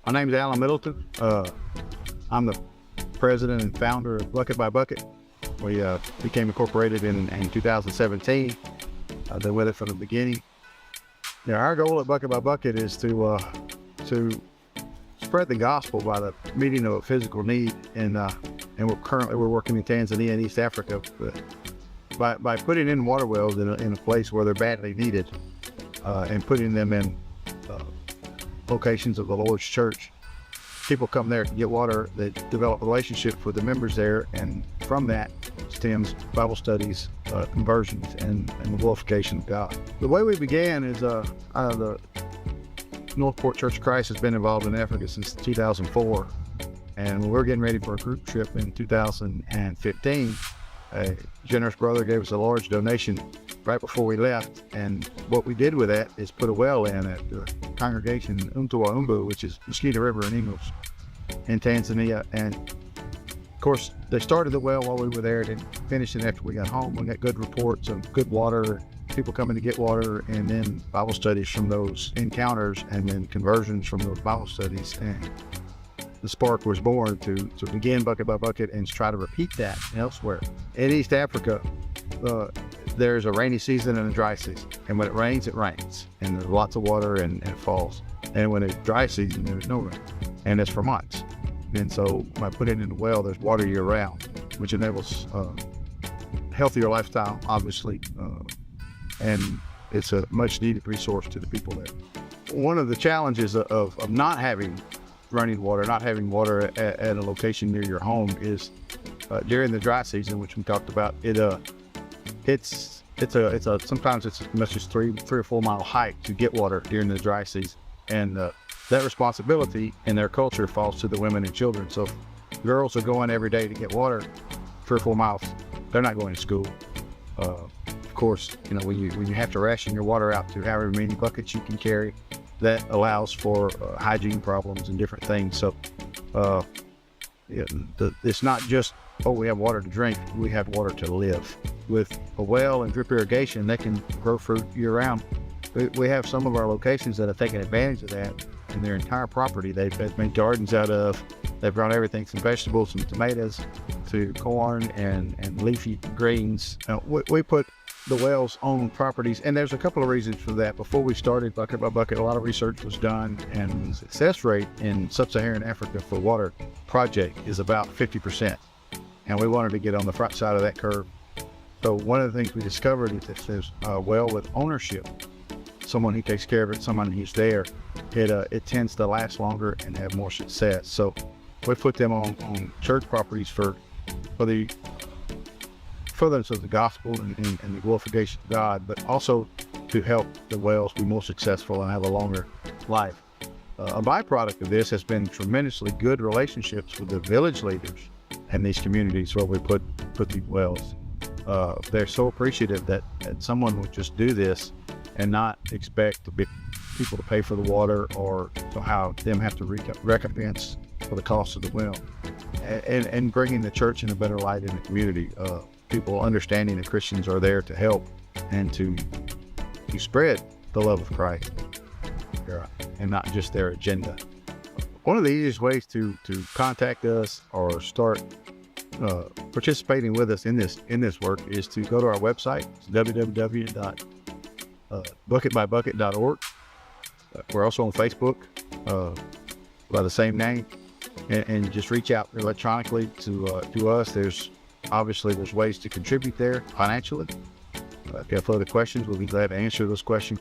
My name is Alan Middleton. I'm the president and founder of Bucket by Bucket. We became incorporated in 2017. I've been with it from the beginning. Now, our goal at Bucket by Bucket is to spread the gospel by the meeting of a physical need, and we're working in Tanzania and East Africa by putting in water wells in a place where they're badly needed, and putting them in locations of the Lord's church. People come there to get water. They develop relationships with the members there, and from that stems Bible studies, conversions, and the glorification of God. The way we began is the Northport Church of Christ has been involved in Africa since 2004, and when we were getting ready for a group trip in 2015, a generous brother gave us a large donation right before we left, and what we did with that is put a well in at the congregation Umbu, which is Mosquito River in English in Tanzania. And of course, they started the well while we were there, and finished it after we got home. We got good reports of good water, people coming to get water, and then Bible studies from those encounters, and then conversions from those Bible studies. And the spark was born to begin Bucket by Bucket and try to repeat that elsewhere. In East Africa, there's a rainy season and a dry season. And when it rains, and there's lots of water and it falls. And when it's dry season, there's no rain, and it's for months. And so by putting in the well, there's water year round, which enables healthier lifestyle, obviously, and it's a much needed resource to the people there. One of the challenges of not having running water, not having water at a location near your home is during the dry season, which we talked about. Sometimes it's as much as three or 4 mile hike to get water during the dry season, and that responsibility in their culture falls to the women and children. So if girls are going every day to get water 3 or 4 miles, they're not going to school. Of course, when you have to ration your water out to however many buckets you can carry, that allows for hygiene problems and different things. So it's not just, we have water to drink, we have water to live. With a well and drip irrigation, they can grow fruit year round. We have some of our locations that have taken advantage of that, and their entire property they've made gardens out of. They've grown everything from vegetables, from tomatoes to corn and leafy greens. We put the wells on properties, and there's a couple of reasons for that. Before we started Bucket by Bucket, a lot of research was done, and the success rate in sub-Saharan Africa for water project is about 50%. And we wanted to get on the front side of that curve. So one of the things we discovered is if there's a well with ownership, someone who takes care of it, someone who's there, it tends to last longer and have more success. So we put them on church properties for the furtherance of the gospel and the glorification of God, but also to help the wells be more successful and have a longer life. A byproduct of this has been tremendously good relationships with the village leaders and these communities where we put these wells. They're so appreciative that someone would just do this and not expect people to pay for the water or somehow them have to recompense for the cost of the well, and bringing the church in a better light in the community. People understanding that Christians are there to help and to spread the love of Christ, and not just their agenda. One of the easiest ways to contact us or start participating with us in this work is to go to our website, www.bucketbybucket.org. We're also on Facebook by the same name, and just reach out electronically to us. There's ways to contribute there financially. If you have further questions, we'll be glad to answer those questions.